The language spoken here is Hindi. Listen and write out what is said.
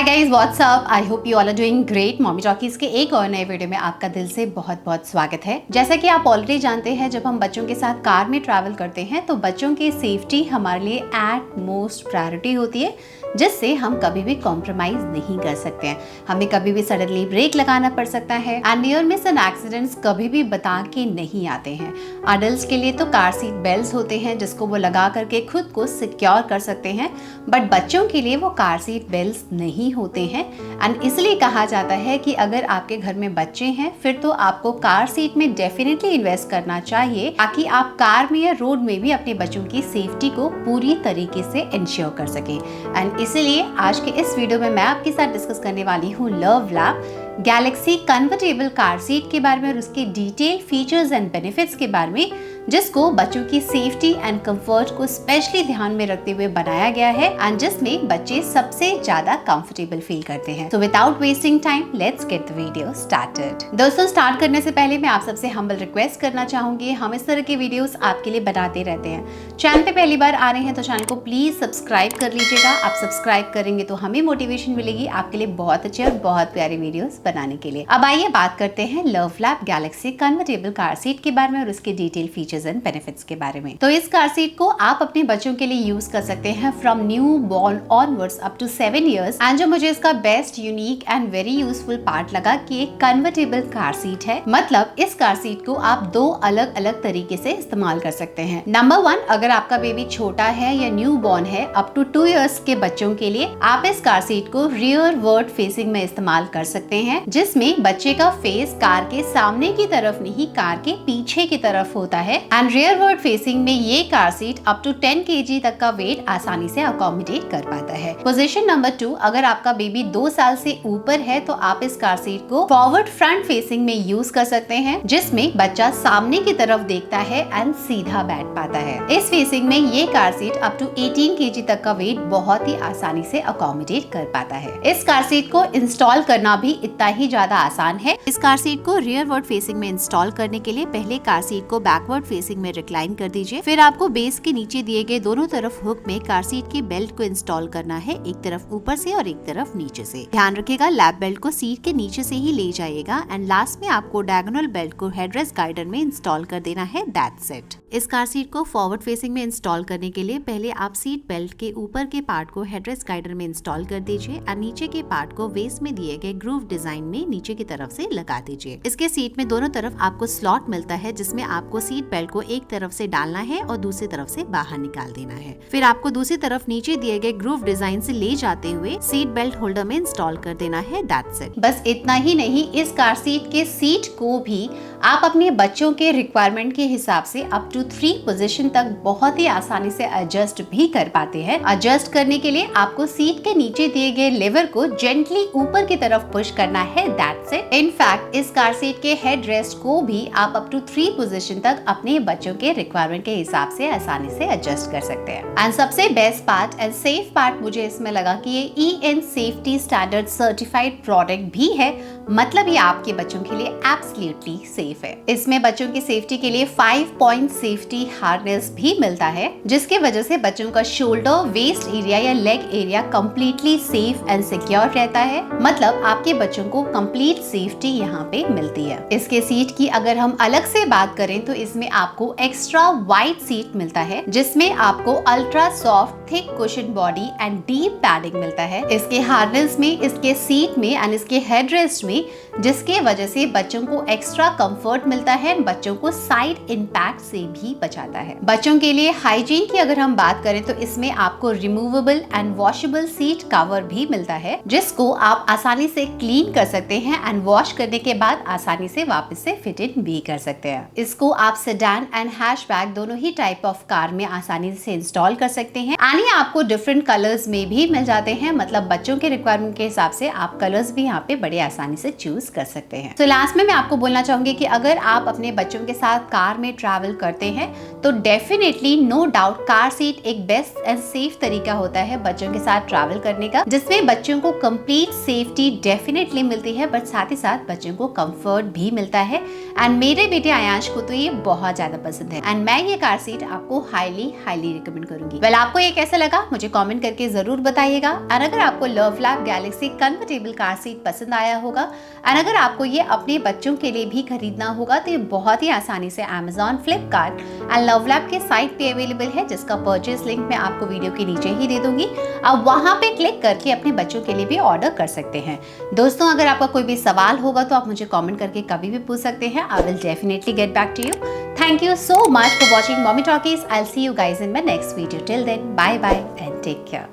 Hi guys, what's up. I hope you all are doing great. Mommy talkies के एक और नए वीडियो में आपका दिल से बहुत बहुत स्वागत है। जैसा कि आप ऑलरेडी जानते हैं, जब हम बच्चों के साथ कार में ट्रैवल करते हैं तो बच्चों की सेफ्टी हमारे लिए एट मोस्ट प्रायोरिटी होती है, जिससे हम कभी भी कॉम्प्रोमाइज नहीं कर सकते हैं। हमें कभी भी सडनली ब्रेक लगाना पड़ सकता है and near miss and accidents कभी भी बता के नहीं आते हैं। अडल्ट्स के लिए तो कार सीट बेल्ट होते हैं जिसको वो लगा करके खुद को सिक्योर कर सकते हैं, बट बच्चों के लिए वो कार सीट बेल्ट नहीं होते हैं। एंड इसलिए कहा जाता है कि अगर आपके घर में बच्चे हैं फिर तो आपको कार सीट में डेफिनेटली इन्वेस्ट करना चाहिए, ताकि आप कार में या रोड में भी अपने बच्चों की सेफ्टी को पूरी तरीके से इंश्योर कर सके। एंड इसलिए आज के इस वीडियो में मैं आपके साथ डिस्कस करने वाली हूँ love lap Galaxy convertible car seat के बारे में और उसके डिटेल फीचर्स एंड बेनिफिट्स के बारे में, जिसको बच्चों की सेफ्टी एंड कंफर्ट को स्पेशली ध्यान में रखते हुए बनाया गया है एंड जिसमें बच्चे सबसे ज्यादा कंफर्टेबल फील करते हैं। तो without wasting time let's get the video started. दोस्तों, स्टार्ट करने से पहले मैं आप सबसे हम्बल रिक्वेस्ट करना चाहूंगी, हम इस तरह के वीडियोस आपके लिए बनाते रहते हैं। चैनल पे पहली बार आ रहे हैं तो चैनल को प्लीज सब्सक्राइब कर लीजिएगा। आप सब्सक्राइब करेंगे तो हमें मोटिवेशन मिलेगी आपके लिए बहुत अच्छे और बहुत प्यारे वीडियोस बनाने के लिए। अब आइए बात करते हैं love lap Galaxy convertible car seat के बारे में और उसके डिटेल फीचर्स एंड बेनिफिट्स के बारे में। तो इस कार सीट को आप अपने बच्चों के लिए यूज कर सकते हैं from new born onwards up to 7 years. And जो मुझे इसका best, unique and very useful part लगा कि एक कन्वर्टेबल कार सीट है, मतलब इस कार सीट को आप दो अलग अलग तरीके से इस्तेमाल कर सकते हैं। नंबर 1, अगर आपका बेबी छोटा है या न्यू बॉर्न है अप टू 2 इयर्स के बच्चों के लिए आप इस कार सीट को रियर वर्ड फेसिंग में इस्तेमाल कर सकते हैं, जिसमें बच्चे का फेस कार के सामने की तरफ नहीं कार के पीछे की तरफ होता है। एंड रियर वर्ड फेसिंग में ये car seat up to 10 kg तक का वेट आसानी से अकोमोडेट कर पाता है। पोजीशन नंबर 2, अगर आपका बेबी 2 साल से ऊपर है तो आप इस कार सीट को फॉरवर्ड फ्रंट फेसिंग में यूज कर सकते हैं, जिसमें बच्चा सामने की तरफ देखता है एंड सीधा बैठ पाता है। इस फेसिंग में ये car seat up to 18 kg तक का वेट बहुत ही आसानी से अकोमोडेट कर पाता है। इस कार सीट को इंस्टॉल करना भी इतना ही ज्यादा आसान है। इस कार सीट को रियर वर्ड फेसिंग में इंस्टॉल करने के लिए पहले कार सीट को बैकवर्ड फेसिंग में रिक्लाइन कर दीजिए। फिर आपको बेस के नीचे दिए गए दोनों तरफ हुक में कार सीट की बेल्ट को इंस्टॉल करना है, एक तरफ ऊपर से और एक तरफ नीचे से। ध्यान रखिएगा, लैप बेल्ट को सीट के नीचे से ही ले जाइएगा एंड लास्ट में आपको डायगोनल बेल्ट को हेडरेस्ट गाइडर में इंस्टॉल कर देना है। That's it. इस कार सीट को फॉरवर्ड फेसिंग में इंस्टॉल करने के लिए पहले आप सीट बेल्ट के ऊपर के पार्ट को हेडरेस्ट गाइडर में इंस्टॉल कर दीजिए और नीचे के पार्ट को वेस्ट में दिए गए ग्रूव डिजाइन में नीचे की तरफ से लगा दीजिए। इसके सीट में दोनों तरफ आपको स्लॉट मिलता है, जिसमें आपको सीट बेल्ट को एक तरफ से डालना है और दूसरी तरफ से बाहर निकाल देना है। फिर आपको दूसरी तरफ नीचे दिए गए ग्रूव डिजाइन से ले जाते हुए सीट बेल्ट होल्डर में इंस्टॉल कर देना है। That's it. बस इतना ही नहीं, इस कार सीट के सीट को भी आप अपने बच्चों के रिक्वायरमेंट के हिसाब से अप टू 3 पोजीशन तक बहुत ही आसानी से एडजस्ट भी कर पाते हैं। एडजस्ट करने के लिए आपको सीट के नीचे दिए गए लेवर को जेंटली ऊपर की तरफ पुश करना है। That's it. इनफैक्ट इस कार सीट के हेड रेस्ट को भी आप अप टू 3 पोजीशन तक अपने बच्चों के रिक्वायरमेंट के हिसाब से आसानी से एडजस्ट कर सकते हैं। एंड सबसे best part and safe part मुझे इसमें लगा कि ये EN safety standard certified product भी है, मतलब ये आपके बच्चों के लिए एब्सोल्युटली सेफ है। इसमें बच्चों की सेफ्टी के लिए 5 पॉइंट सेफ्टी हार्नेस भी मिलता है, जिसके वजह से बच्चों का शोल्डर, वेस्ट एरिया या leg area completely safe and secure रहता है। मतलब आपके बच्चों को कंप्लीट सेफ्टी यहाँ पे मिलती है। इसके सीट की अगर हम अलग से बात करें तो इसमें आपको एक्स्ट्रा वाइड सीट मिलता है, जिसमें आपको ultra soft thick cushion body and deep padding मिलता है इसके हार्नेस में, इसके सीट में एंड इसके हेडरेस्ट में, जिसके वजह से बच्चों को एक्स्ट्रा कंफर्ट मिलता है, बच्चों को साइड इंपैक्ट से भी बचाता है। बच्चों के लिए हाइजीन की अगर हम बात करें तो इसमें आपको removable and washable seat cover भी मिलता है, जिसको आप आसानी से क्लीन कर सकते हैं एंड वॉश करने के बाद आसानी से वापस से फिट इन भी कर सकते हैं। इसको आप सेडान एंड हैचबैक दोनों ही टाइप ऑफ कार में आसानी से इंस्टॉल कर सकते हैं एंड ये आपको डिफरेंट कलर्स में भी मिल जाते हैं, मतलब बच्चों के रिक्वायरमेंट के हिसाब से आप कलर्स भी यहाँ पे बड़े आसानी से चूज कर सकते हैं। तो लास्ट में मैं आपको बोलना चाहूंगी कि अगर आप अपने बच्चों के साथ कार में ट्रैवल करते हैं तो definitely no doubt car seat एक बेस्ट एंड सेफ तरीका होता है बच्चों के साथ ट्रैवल करने का, जिसमें बच्चों को कंप्लीट सेफ्टी डेफिनेटली मिलती है, बट साथ ही साथ बच्चों को कंफर्ट भी मिलता है। एंड मेरे बेटे आयांश को तो ये बहुत ज्यादा पसंद है एंड मैं ये कार सीट आपको हाईली रिकमेंड करूंगी। वेल, आपको ये कैसा लगा मुझे कमेंट करके जरूर बताइएगा। और अगर आपको love lab Galaxy comfortable car seat पसंद आया होगा और अगर आपको ये अपने बच्चों के लिए भी खरीदना होगा तो ये बहुत ही आसानी से Amazon, Flipkart and love lab के साइट पे अवेलेबल है, जिसका परचेज लिंक मैं आपको वीडियो के नीचे ही दे दूंगी। आप वहां पे क्लिक करके अपने बच्चों के लिए भी ऑर्डर कर सकते हैं। दोस्तों, अगर आपका कोई भी सवाल होगा तो आप मुझे कमेंट करके कभी भी पूछ सकते हैं। I will definitely get back to you. Thank you so much for watching Mommy Talkies. I'll see you guys in my next video. Till then, bye bye and take care.